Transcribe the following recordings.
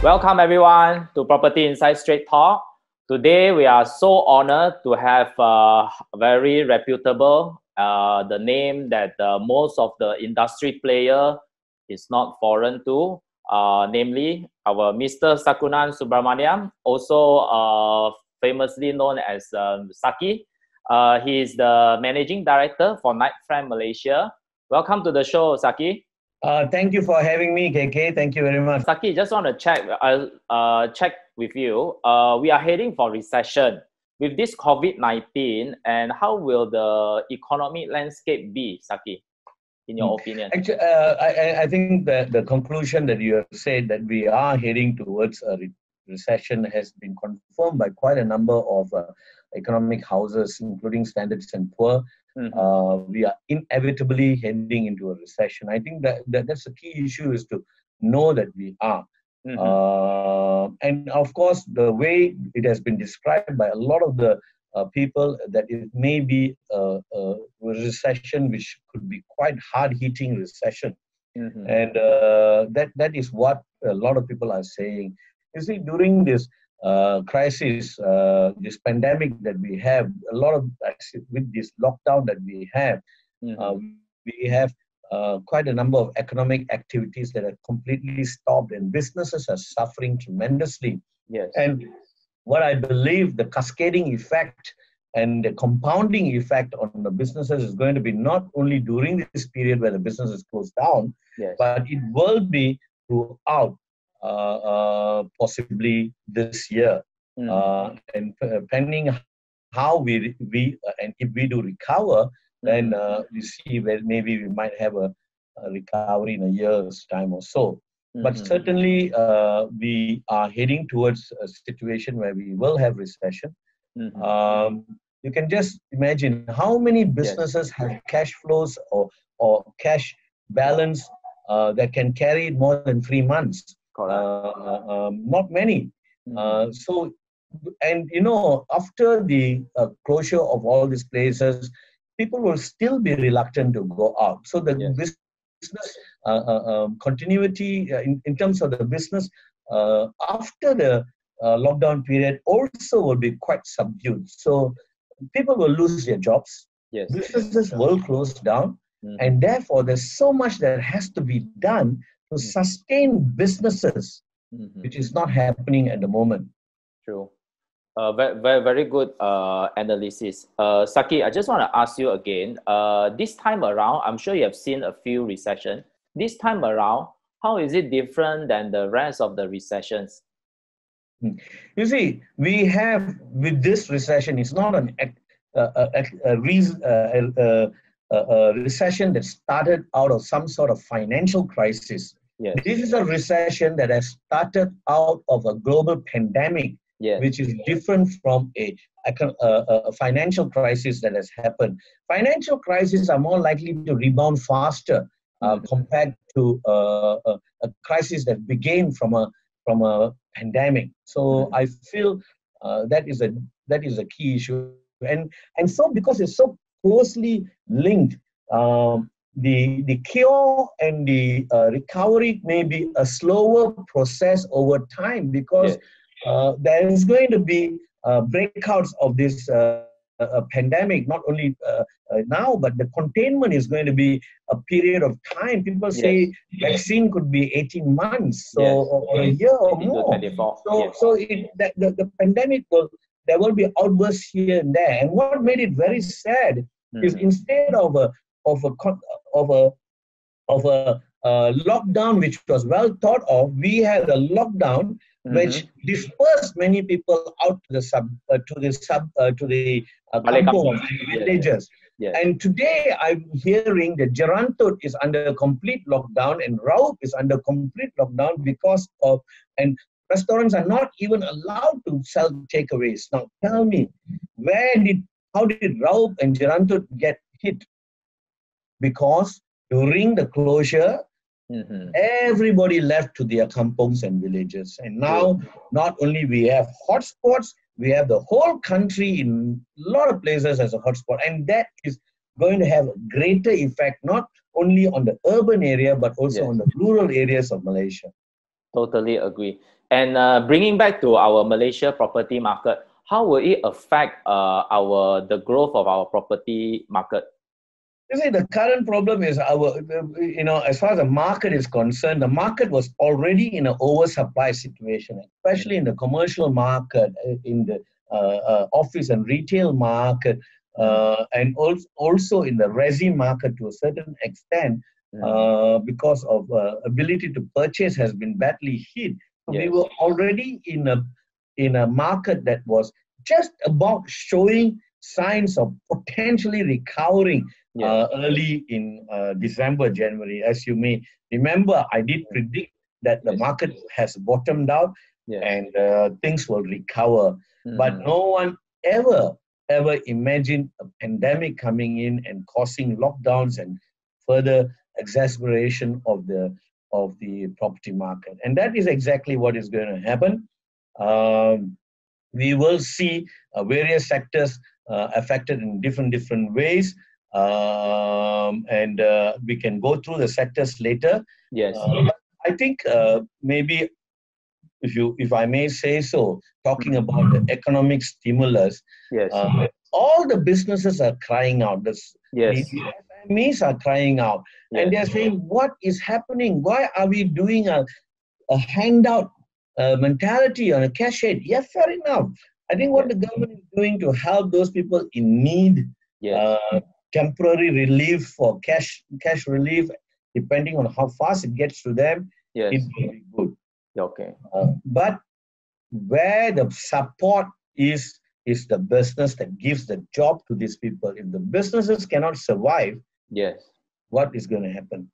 Welcome everyone to Property Insight Straight Talk. Today we are so honored to have a very reputable, the name that most of the industry player is not foreign to, namely our Mr. Sarkunan Subramaniam, also famously known as Saki. He is the Managing Director for Knight Frank Malaysia. Welcome to the show, Saki. Thank you for having me, KK. Thank you very much. Saki, just want to check with you. We are heading for recession with this COVID-19, and how will the economic landscape be, Saki, in your opinion? Actually, I think that the conclusion that you have said that we are heading towards a recession has been confirmed by quite a number of economic houses, including Standard & Poor's. We are inevitably heading into a recession. I think that's the key issue, is to know that we are. And of course, the way it has been described by a lot of the people, that it may be a recession which could be quite hard-hitting recession. And that is what a lot of people are saying. You see, during this crisis, this pandemic that we have, a lot of, with this lockdown that we have quite a number of economic activities that are completely stopped, and businesses are suffering tremendously. Yes. And what I believe the cascading effect and the compounding effect on the businesses is going to be not only during this period where the business is closed down, but it will be throughout. Possibly this year, and depending how we and if we do recover, then we see where maybe we might have a recovery in a year's time or so. But certainly, we are heading towards a situation where we will have recession. You can just imagine how many businesses have cash flows or cash balance that can carry it more than 3 months. Not many. So, and you know, after the closure of all these places, people will still be reluctant to go out. So the business continuity in terms of the business after the lockdown period also will be quite subdued. So people will lose their jobs. Businesses will close down, and therefore there's so much that has to be done to sustain businesses, which is not happening at the moment. True. Very good analysis. Saki, I just want to ask you again, this time around, I'm sure you have seen a few recessions. This time around, how is it different than the rest of the recessions? You see, we have, with this recession, it's not a recession that started out of some sort of financial crisis. This is a recession that has started out of a global pandemic, which is different from a financial crisis that has happened. Financial crises are more likely to rebound faster compared to a crisis that began from a pandemic. So I feel that is a key issue, and so because it's so closely linked. The cure and the recovery may be a slower process over time, because there is going to be breakouts of this pandemic, not only now, but the containment is going to be a period of time. People say vaccine could be 18 months, so or a year or more. So the pandemic there will be outbursts here and there. And what made it very sad is, instead of a lockdown which was well thought of, we had a lockdown which dispersed many people out to the kampungs, villages. And today I'm hearing that Jerantut is under complete lockdown and Raup is under complete lockdown because of, and restaurants are not even allowed to sell takeaways. Now tell me, how did Raup and Jerantut get hit? Because during the closure, everybody left to their kampungs and villages. And now, not only we have hotspots, we have the whole country in a lot of places as a hotspot. And that is going to have a greater effect, not only on the urban area, but also on the rural areas of Malaysia. Totally agree. And bringing back to our Malaysia property market, how will it affect the growth of our property market? You see, the current problem is as far as the market is concerned, the market was already in an oversupply situation, especially in the commercial market, in the office and retail market, and also in the resi market to a certain extent, because of ability to purchase has been badly hit. So we were already in a market that was just about showing signs of potentially recovering early in December, January. As you may remember, I did predict that the market has bottomed out and things will recover. But no one ever imagined a pandemic coming in and causing lockdowns and further exacerbation of the property market. And that is exactly what is going to happen. We will see various sectors affected in different ways. And we can go through the sectors later. Yes. I think maybe, if I may say so, talking about the economic stimulus, all the businesses are crying out. The SMEs are crying out, and they're saying, "What is happening? Why are we doing a handout mentality on a cash aid?" Yeah, fair enough. I think what the government is doing to help those people in need. Temporary relief for cash relief, depending on how fast it gets to them, it's very good. Okay. But where the support is the business that gives the job to these people. If the businesses cannot survive, what is going to happen?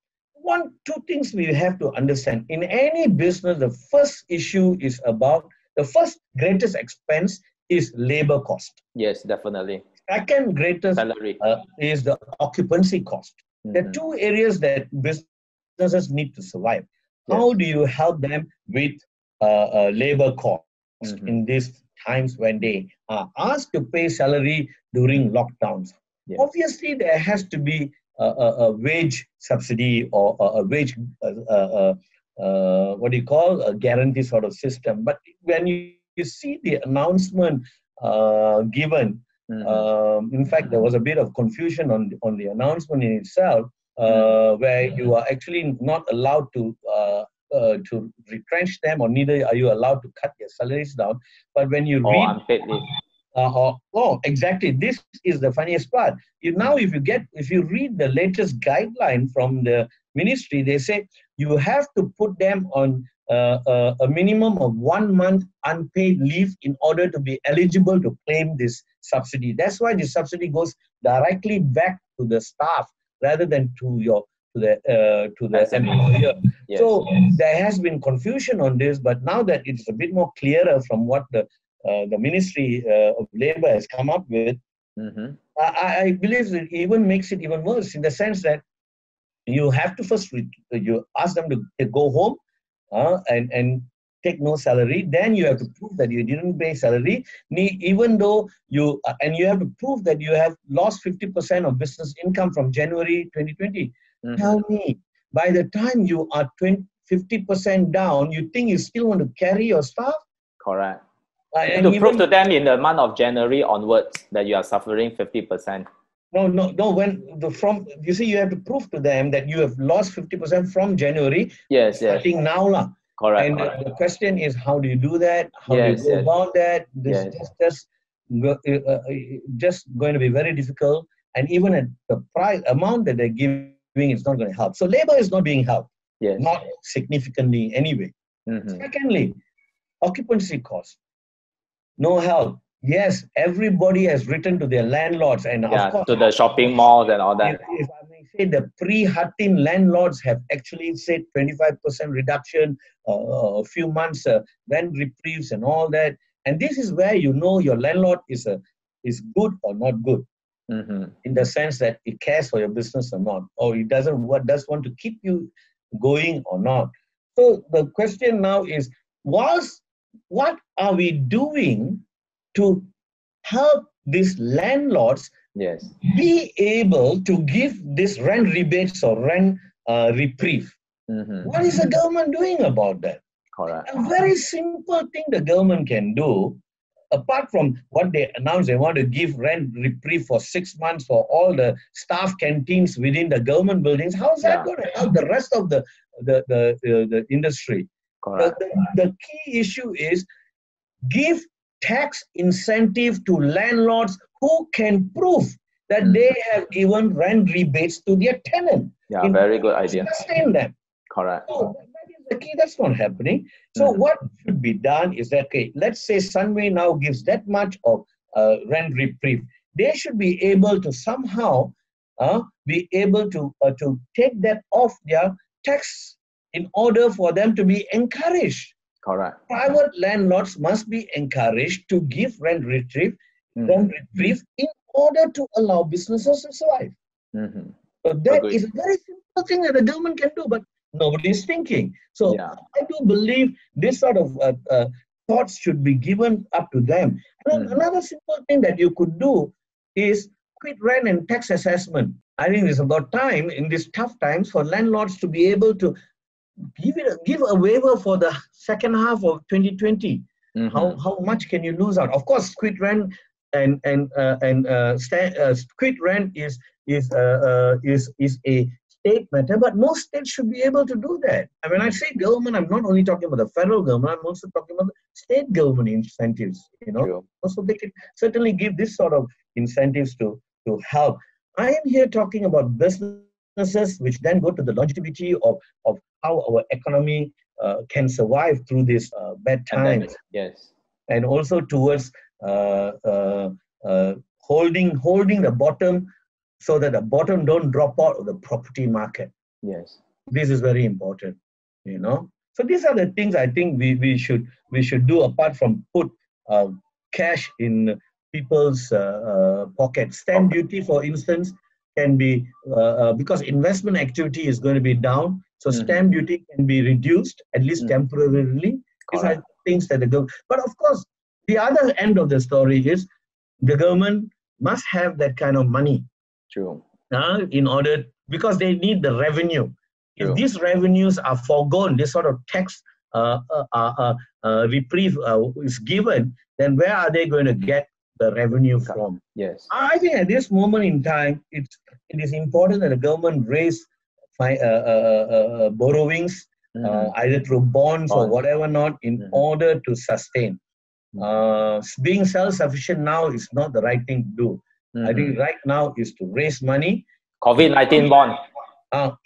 Two things we have to understand. In any business, the first issue is about the first greatest expense is labor cost. Yes, definitely. Second greatest salary is the occupancy cost. There are two areas that businesses need to survive. How do you help them with labor cost in these times when they are asked to pay salary during lockdowns? Obviously, there has to be a wage subsidy or a wage, a guarantee sort of system. But when you see the announcement given, in fact, there was a bit of confusion on the announcement in itself, where you are actually not allowed to retrench them, or neither are you allowed to cut their salaries down. But when you read, unpaid leave. Exactly. This is the funniest part. If you read the latest guideline from the ministry, they say you have to put them on a minimum of 1 month unpaid leave in order to be eligible to claim this subsidy. That's why the subsidy goes directly back to the staff rather than to the employer. So there has been confusion on this, but now that it's a bit more clearer from what the Ministry of Labour has come up with, I believe it even makes it even worse, in the sense that you have to first you ask them to go home and take no salary. Then you have to prove that you didn't pay salary, even though you have to prove that you have lost 50% of business income from January 2020. Tell me, by the time you are 50% down, you think you still want to carry your staff? Correct. And to prove to them in the month of January onwards that you are suffering 50%. No. You see, you have to prove to them that you have lost 50% from January. Starting now. Correct. And the question is, how do you do that? How do you go about that? This is just going to be very difficult. And even at the price amount that they're giving, it's not going to help. So labor is not being helped. Not significantly anyway. Secondly, occupancy cost. No help. Yes, everybody has written to their landlords, and of course, to the shopping malls and all that. If I may say, the pre-Hatim landlords have actually said 25% reduction, a few months rent reprieves and all that. And this is where you know your landlord is good or not good, in the sense that it cares for your business or not, or it does want to keep you going or not. So the question now is, what are we doing to help these landlords be able to give this rent rebates or rent reprieve? What is the government doing about that? Correct. A very simple thing the government can do, apart from what they announced, they want to give rent reprieve for 6 months for all the staff canteens within the government buildings. How is that going to help the rest of the industry? Correct. The key issue is give tax incentive to landlords who can prove that they have given rent rebates to their tenant. Yeah, very good idea. Sustain them. Correct. So that is the key. That's not happening. So what should be done is that, okay, let's say Sunway now gives that much of rent reprieve. They should be able to somehow be able to take that off their tax in order for them to be encouraged. Correct. Private landlords must be encouraged to give rent reprieve in order to allow businesses to survive. So that is a very simple thing that the government can do, but nobody is thinking. So I do believe this sort of thoughts should be given up to them. And another simple thing that you could do is quit rent and tax assessment. I think it's about time in these tough times for landlords to be able to give a waiver for the second half of 2020. How much can you lose out? Of course, quit rent and quit rent is a state matter, but most states should be able to do that. And when I say government, I'm not only talking about the federal government, I'm also talking about the state government incentives. Also they can certainly give this sort of incentives to help. I am here talking about businesses which then go to the longevity of how our economy can survive through this bad times. Yes. And also towards holding the bottom so that the bottom don't drop out of the property market. Yes. This is very important, So these are the things I think we should do apart from put cash in people's pockets. Stamp duty, for instance, can be, because investment activity is going to be down, so stamp duty can be reduced, at least temporarily. These are things that the government, but of course, the other end of the story is the government must have that kind of money. True. In order, because they need the revenue. If these revenues are foregone, this sort of tax reprieve is given, then where are they going to get the revenue from? Yes. I think at this moment in time, it is important that the government raise borrowings, either through bonds or whatever not, in order to sustain. Being self-sufficient now is not the right thing to do. I think right now is to raise money. COVID-19 bond.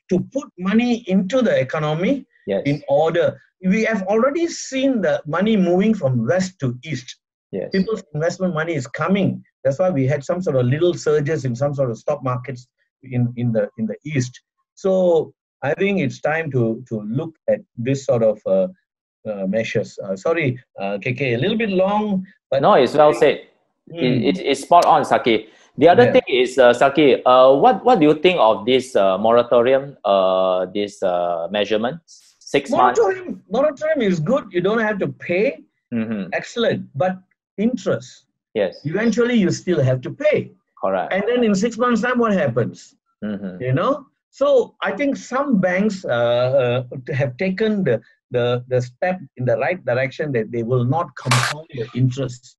To put money into the economy in order. We have already seen the money moving from west to east. Yes. People's investment money is coming. That's why we had some sort of little surges in some sort of stock markets in the east. So I think it's time to look at this sort of measures. Sorry, KK, a little bit long, but no, it's well said. It's spot on, Saki. The other thing is, Saki, what do you think of this moratorium, this measurement? 6 months? Moratorium is good. You don't have to pay. Excellent. But interest. Yes. Eventually, you still have to pay. Correct. And then in 6 months' time, what happens? So I think some banks have taken the step in the right direction that they will not compound the interest.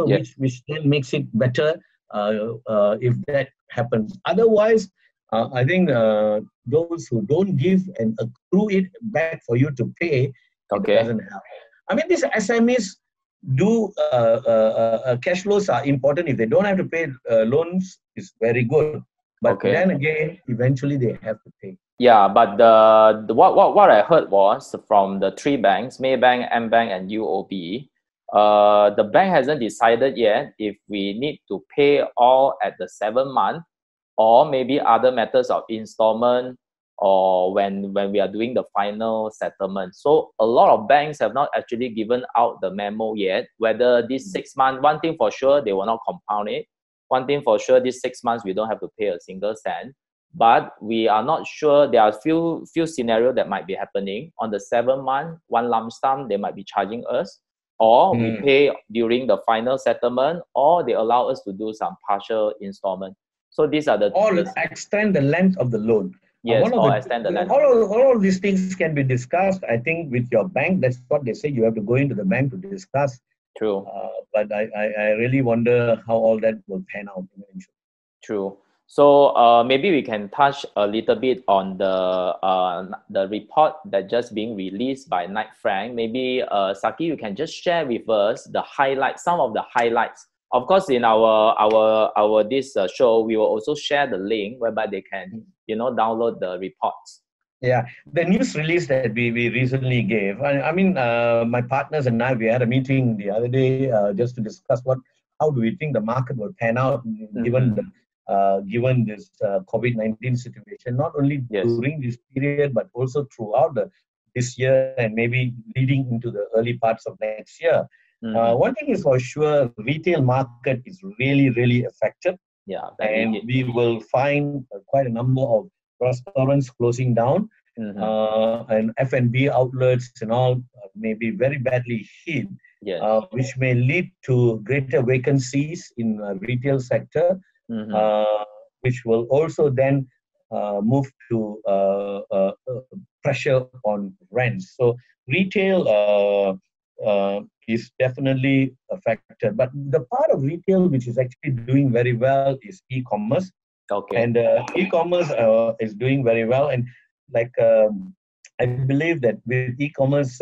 So which then makes it better if that happens. Otherwise, I think those who don't give and accrue it back for you to pay, it doesn't help. I mean, these SMEs do cash flows are important. If they don't have to pay loans, it's very good. But then again, eventually they have to pay. Yeah, but what I heard was from the 3 banks, Maybank, MBank, and UOB, the bank hasn't decided yet if we need to pay all at the 7 month, or maybe other methods of installment, or when we are doing the final settlement. So a lot of banks have not actually given out the memo yet, whether this 6 months, one thing for sure, they will not compound it. One thing for sure, this 6 months, we don't have to pay a single cent. But we are not sure. There are a few scenarios that might be happening. On the 7 month, one lump sum, they might be charging us, or we pay during the final settlement, or they allow us to do some partial installment. So these are the or extend the length of the loan. Yes, or extend the lender. All these things can be discussed, I think, with your bank. That's what they say. You have to go into the bank to discuss. True. But I really wonder how all that will pan out eventually. True. So maybe we can touch a little bit on the report that just being released by Knight Frank. Maybe Saki, you can just share with us the highlights, some of the highlights. Of course, in our this show, we will also share the link whereby they can download the reports. Yeah, the news release that we recently gave. I mean, my partners and I, we had a meeting the other day just to discuss how do we think the market will pan out given this COVID-19 situation, not only during this period, but also throughout this year and maybe leading into the early parts of next year. One thing is for sure, retail market is really, really affected. Yeah, and we will find quite a number of restaurants closing down, and F&B outlets and all may be very badly hit, which may lead to greater vacancies in the retail sector, which will also then move to pressure on rents. So retail is definitely affected. But the part of retail which is actually doing very well is e-commerce. Okay. And e-commerce is doing very well. And like I believe that with e-commerce,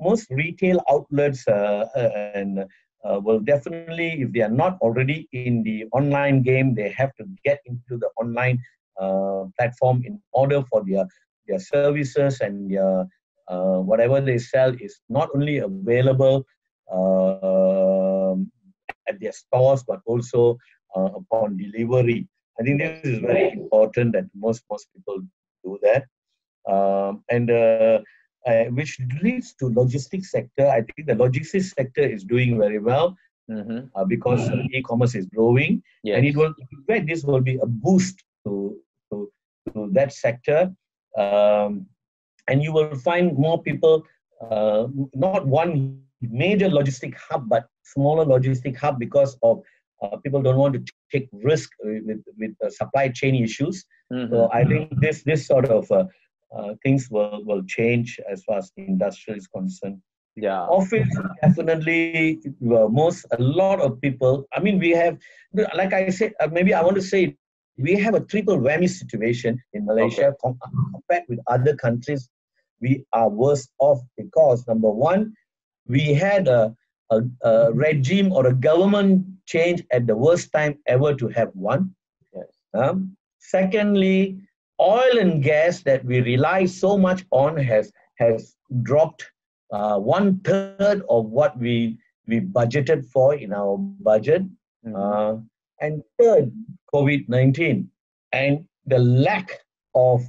most retail outlets will definitely, if they are not already in the online game, they have to get into the online platform in order for their services and their whatever they sell is not only available at their stores, but also upon delivery. I think this is very important that most people do that. Which leads to logistics sector. I think the logistics sector is doing very well because e-commerce is growing, and this will be a boost to that sector. And you will find more people, not one major logistic hub, but smaller logistic hub because of people don't want to take risk with supply chain issues. So I think this sort of things will change as far as industrial is concerned. Yeah. Office, definitely, a lot of people, I mean, we have, like I said, maybe I want to say, we have a triple whammy situation in Malaysia compared with other countries. We are worse off because, number one, we had a regime or a government change at the worst time ever to have one. Yes. Secondly, oil and gas that we rely so much on has dropped 1/3 of what we budgeted for in our budget. And third, COVID-19 and the lack of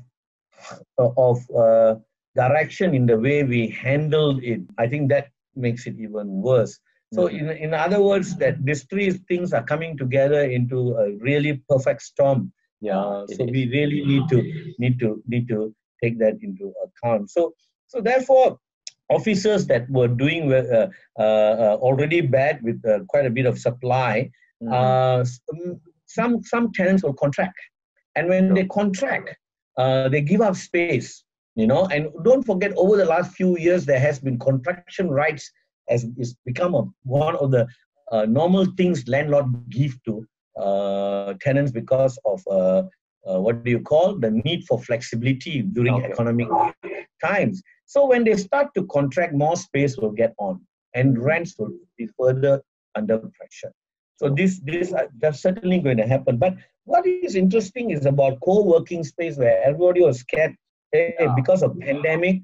direction in the way we handled it. I think that makes it even worse. So in other words, that these three things are coming together into a really perfect storm. So we really need to take that into account. So therefore, officers that were doing already bad with quite a bit of supply, some tenants will contract, and when they contract, they give up space. And don't forget, over the last few years, there has been contraction rights as it's become one of the normal things landlord give to tenants because of the need for flexibility during economic times. So when they start to contract, more space will get on, and rents will be further under pressure. So that's certainly going to happen. But what is interesting is about co-working space, where everybody was scared. Because of pandemic,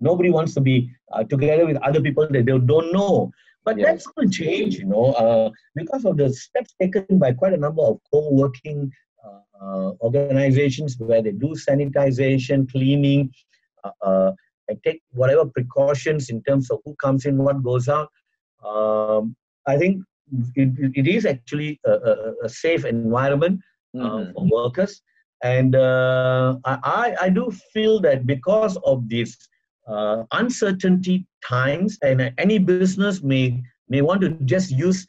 nobody wants to be together with other people that they don't know. But that's going to change, because of the steps taken by quite a number of co-working organizations where they do sanitization, cleaning, and take whatever precautions in terms of who comes in, what goes out. I think it is actually a safe environment for workers. And I do feel that because of these uncertainty times, and any business may want to just use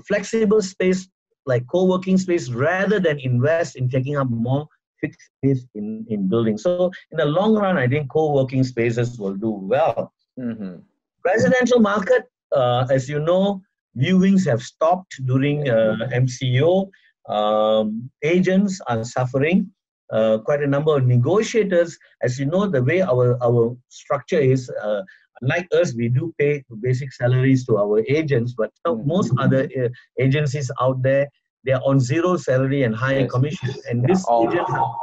flexible space like co-working space rather than invest in taking up more fixed space in buildings. So in the long run, I think co-working spaces will do well. Residential market, as you know, viewings have stopped during MCO. Agents are suffering. Quite a number of negotiators, as you know, the way our structure is, like us, we do pay basic salaries to our agents, but most other agencies out there, they are on zero salary and high commission, and these agents are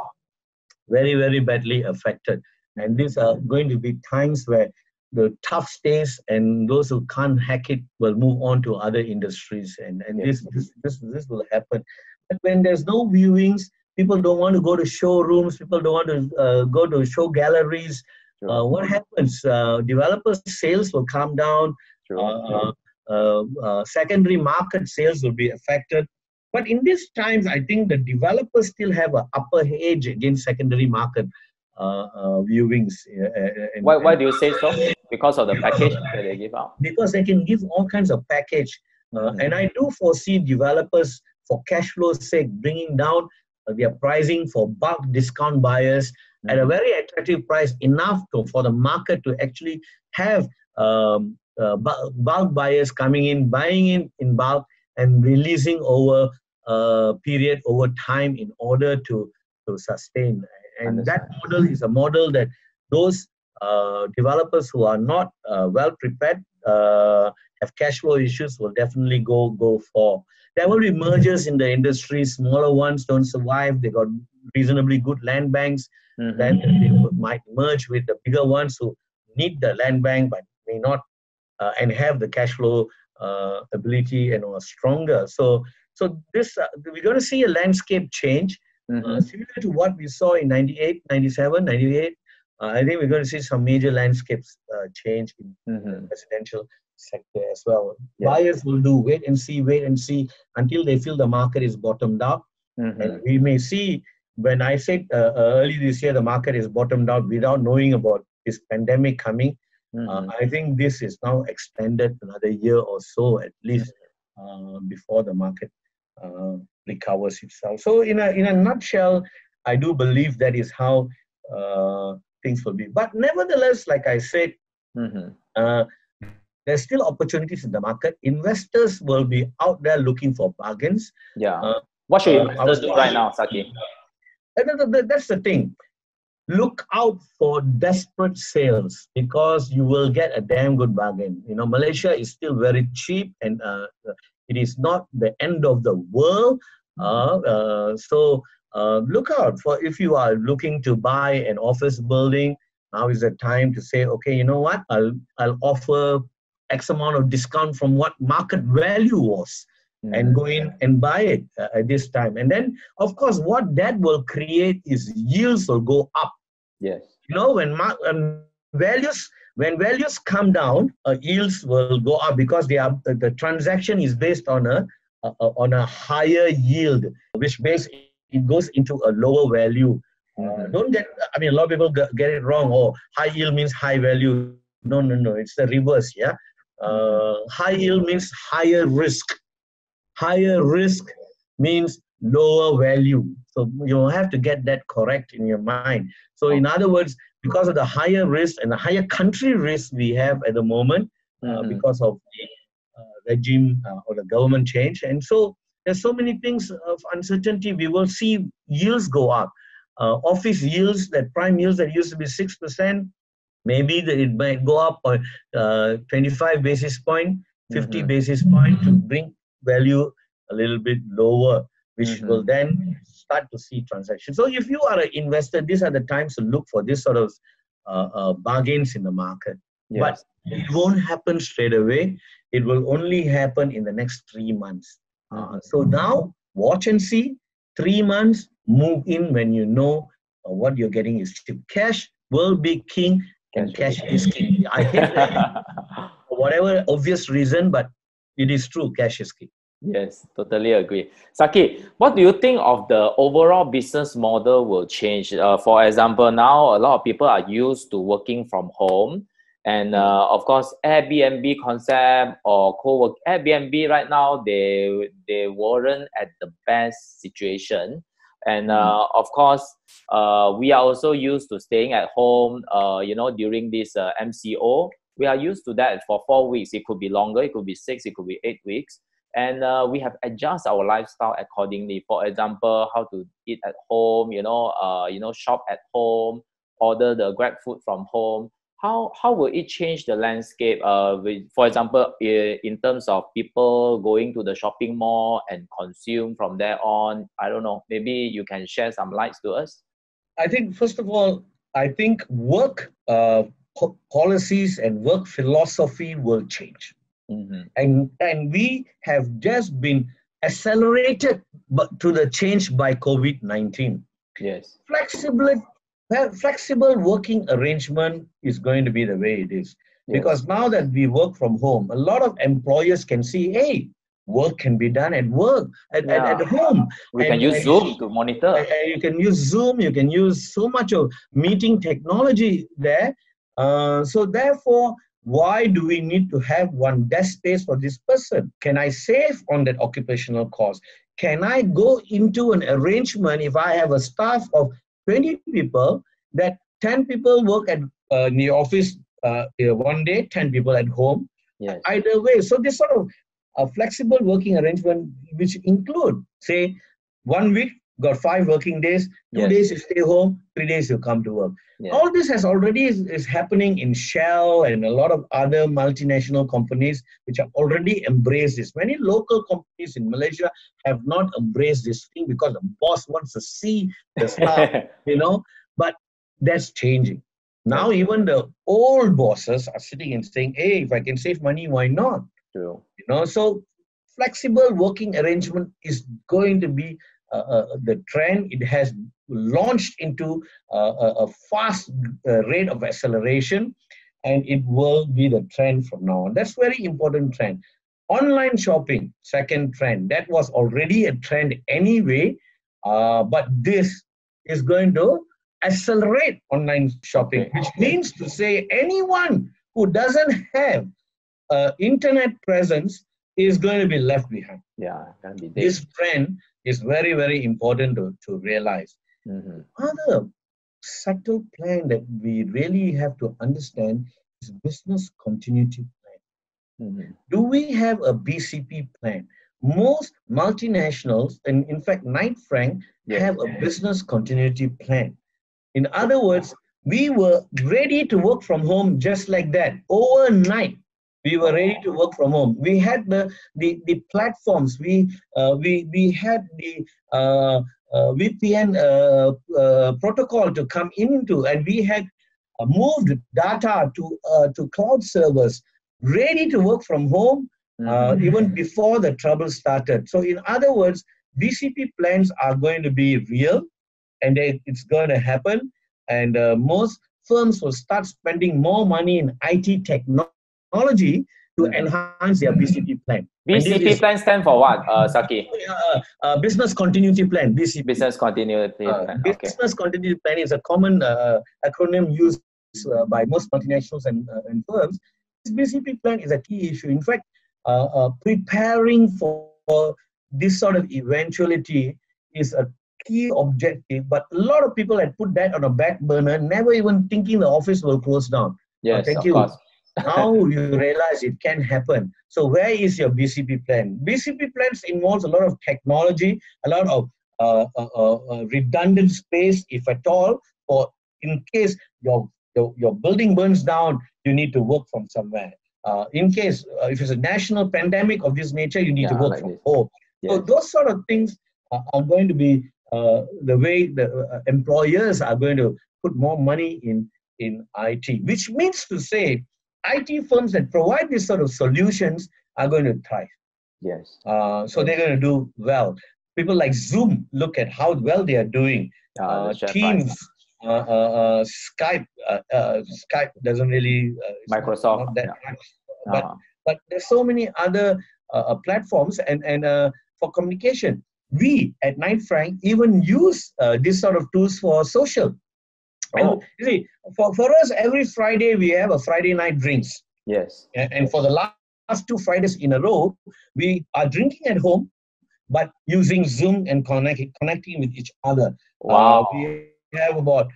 very, very badly affected. And these are going to be times where the tough stays and those who can't hack it will move on to other industries, and this will happen. But when there's no viewings, people don't want to go to showrooms, people don't want to go to show galleries. What happens? Developers' sales will come down. Secondary market sales will be affected. But in these times, I think the developers still have an upper edge against secondary market viewings. Why do you say so? Because of the package that they give out? Because they can give all kinds of package. And I do foresee developers, for cash flow's sake, bringing down their pricing for bulk discount buyers at a very attractive price, enough for the market to actually have bulk buyers coming in, buying in bulk and releasing over period, over time, in order to sustain. And that model is a model that those developers who are not well prepared, have cash flow issues, will definitely go for. There will be mergers in the industry. Smaller ones don't survive. They got reasonably good land banks. Then they might merge with the bigger ones who need the land bank but may not and have the cash flow ability and are stronger. So this we're going to see a landscape change, similar to what we saw in 98, 97, 98. I think we're going to see some major landscapes change in the residential sector as well. Buyers will do wait and see until they feel the market is bottomed out. And we may see, when I said early this year the market is bottomed out without knowing about this pandemic coming, I think this is now extended another year or so at least before the market recovers itself. So in a nutshell, I do believe that is how things will be. But nevertheless, like I said, there's still opportunities in the market. Investors will be out there looking for bargains. What should investors do right now, Saki? That's the thing. Look out for desperate sales, because you will get a damn good bargain. You know, Malaysia is still very cheap, and it is not the end of the world. So look out for, if you are looking to buy an office building, now is the time to say, okay, you know what, I'll offer X amount of discount from what market value was, and go in and buy it at this time. And then, of course, what that will create is yields will go up. Yes. You know, when values come down, yields will go up, because the transaction is based on a higher yield, which it goes into a lower value. Don't get, I mean, a lot of people get it wrong. Oh, high yield means high value. No, it's the reverse. Yeah. High yield means higher risk. Higher risk means lower value. So you have to get that correct in your mind. So in other words, because of the higher risk and the higher country risk we have at the moment, because of the regime or the government change, and so there's so many things of uncertainty, we will see yields go up. Office yields, that prime yields that used to be 6%, maybe it might go up by 25 basis point, 50 basis point, to bring value a little bit lower, which will then start to see transactions. So if you are an investor, these are the times to look for this sort of bargains in the market. But it won't happen straight away. It will only happen in the next 3 months. So now, watch and see. 3 months, move in when you know what you're getting is cheap. Cash will be king, and cash is king. I hate that for whatever obvious reason, but it is true, cash is king. Yes, totally agree. Saki, what do you think of the overall business model will change? For example, now a lot of people are used to working from home, And of course, Airbnb concept or co-work, Airbnb right now, they weren't at the best situation. And of course, we are also used to staying at home, during this MCO. We are used to that for 4 weeks. It could be longer, it could be 6, it could be 8 weeks. And we have adjusted our lifestyle accordingly. For example, how to eat at home, shop at home, order the Grab food from home. How will it change the landscape? For example, in terms of people going to the shopping mall and consume from there on. I don't know. Maybe you can share some lights to us. I think first of all, work policies and work philosophy will change, and we have just been accelerated to the change by COVID-19. Yes, flexible working arrangement is going to be the way it is. Yes. Because now that we work from home, a lot of employers can see, hey, work can be done at work, at home. We can use Zoom to monitor. You can use Zoom, you can use so much of meeting technology there. So therefore, why do we need to have one desk space for this person? Can I save on that occupational cost? Can I go into an arrangement if I have a staff of 20 people, that 10 people work at in the office one day, 10 people at home. Yes. Either way. So this sort of a flexible working arrangement, which include, say, 1 week, got 5 working days, 2 days you stay home, 3 days you come to work. Yes. All this has already is happening in Shell and a lot of other multinational companies which have already embraced this. Many local companies in Malaysia have not embraced this thing because the boss wants to see the staff, but that's changing. Now even the old bosses are sitting and saying, hey, if I can save money, why not? True. So flexible working arrangement is going to be the trend. It has launched into a fast rate of acceleration, and it will be the trend from now on. That's very important trend. Online shopping, second trend. That was already a trend anyway, but this is going to accelerate online shopping, which means to say anyone who doesn't have internet presence is going to be left behind. Yeah, this trend is very, very important to realize. Other subtle plan that we really have to understand is business continuity plan. Do we have a BCP plan? Most multinationals, and in fact, Knight Frank, have a business continuity plan. In other words, we were ready to work from home just like that. Overnight, we were ready to work from home. We had the platforms. We had the VPN protocol to come into, and we had moved data to cloud servers, ready to work from home even before the trouble started. So in other words, BCP plans are going to be real, and it's going to happen. And most firms will start spending more money in IT technology to enhance their BCP plan. BCP plan stand for what, Saki? Business continuity plan, BCP. Business continuity plan. Business continuity plan is a common acronym used by most multinationals and firms. This BCP plan is a key issue. In fact, preparing for this sort of eventuality is a key objective, but a lot of people had put that on a back burner, never even thinking the office will close down. Yes, thank you. Course. Now you realize it can happen. So where is your BCP plan? BCP plans involves a lot of technology, a lot of redundant space, if at all, or in case your building burns down, you need to work from somewhere. In case if it's a national pandemic of this nature, you need to work from home. Yes. So those sort of things are going to be the way the employers are going to put more money in IT, which means to say IT firms that provide these sort of solutions are going to thrive. Yes. So they're going to do well. People like Zoom, look at how well they are doing. Teams, Skype doesn't really Microsoft, not that much, but there's so many other platforms and for communication. We at Knight Frank even use this sort of tools for social. And you see, for us, every Friday we have a Friday night drinks. Yes. And for the last 2 Fridays in a row, we are drinking at home, but using Zoom and connecting with each other. Wow. We have about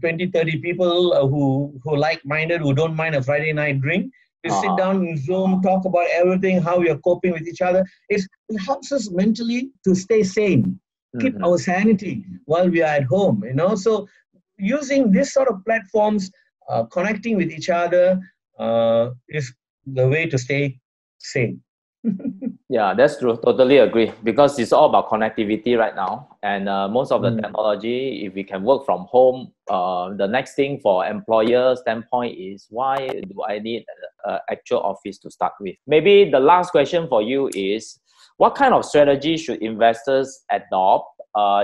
20, 30 people who like-minded, who don't mind a Friday night drink. We sit down in Zoom, talk about everything, how we are coping with each other. It helps us mentally to stay sane, keep our sanity while we are at home, you know. So using this sort of platforms, connecting with each other is the way to stay sane. Yeah, that's true. Totally agree. Because it's all about connectivity right now. And most of the technology, if we can work from home, the next thing for employer standpoint is, why do I need an actual office to start with? Maybe the last question for you is, what kind of strategy should investors adopt?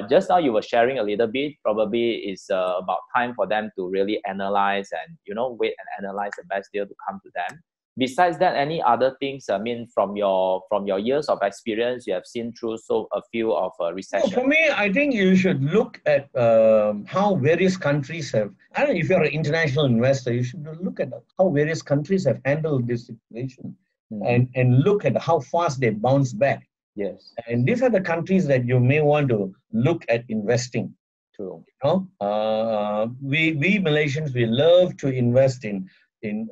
Just now you were sharing a little bit, probably it's about time for them to really analyze and, wait and analyze the best deal to come to them. Besides that, any other things? I mean, from your years of experience, you have seen through a few of recession. For me, I think you should look at how various countries have. I don't know, if you're an international investor, you should look at how various countries have handled this situation, and look at how fast they bounce back. Yes. And these are the countries that you may want to look at investing. True. We Malaysians, we love to invest in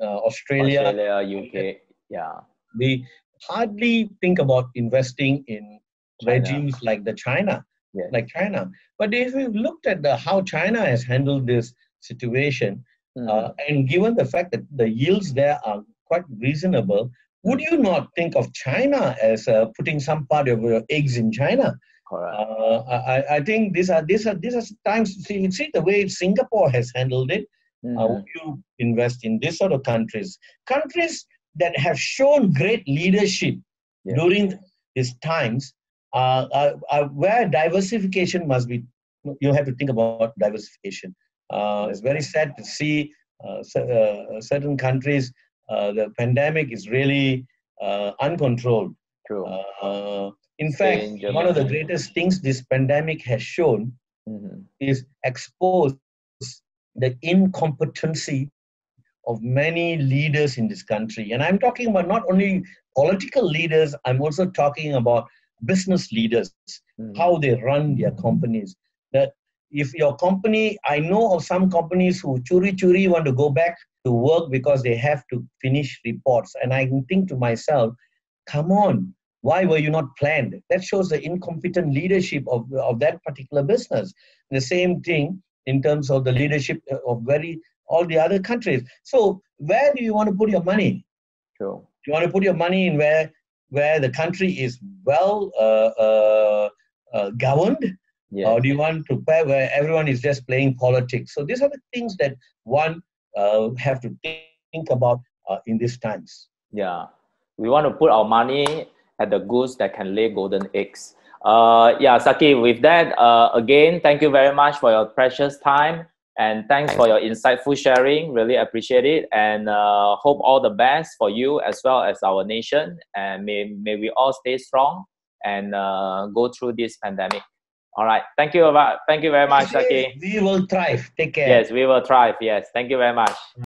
Australia, UK. Yeah. We hardly think about investing in regimes like China. But if we've looked at how China has handled this situation, and given the fact that the yields there are quite reasonable, would you not think of China as putting some part of your eggs in China? I think these are times to see the way Singapore has handled it. Would you invest in this sort of countries that have shown great leadership during these times, where diversification must be? You have to think about diversification. It's very sad to see certain countries, the pandemic is really uncontrolled. True. In fact, one of the greatest things this pandemic has shown is exposed the incompetency of many leaders in this country. And I'm talking about not only political leaders, I'm also talking about business leaders, how they run their companies. That if your company, I know of some companies who churi want to go back to work because they have to finish reports. And I can think to myself, come on, why were you not planned? That shows the incompetent leadership of that particular business. The same thing in terms of the leadership of all the other countries. So where do you want to put your money? True. Do you want to put your money in where the country is well governed? Yes. Or do you want to pay where everyone is just playing politics? So these are the things that one have to think about in these times. Yeah. We want to put our money at the goose that can lay golden eggs. Saki, with that, again, thank you very much for your precious time, and thanks for your insightful sharing. Really appreciate it, and hope all the best for you as well as our nation, and may we all stay strong and go through this pandemic. All right. Thank you very much, Saki. We will thrive. Take care. Yes, we will thrive. Yes. Thank you very much.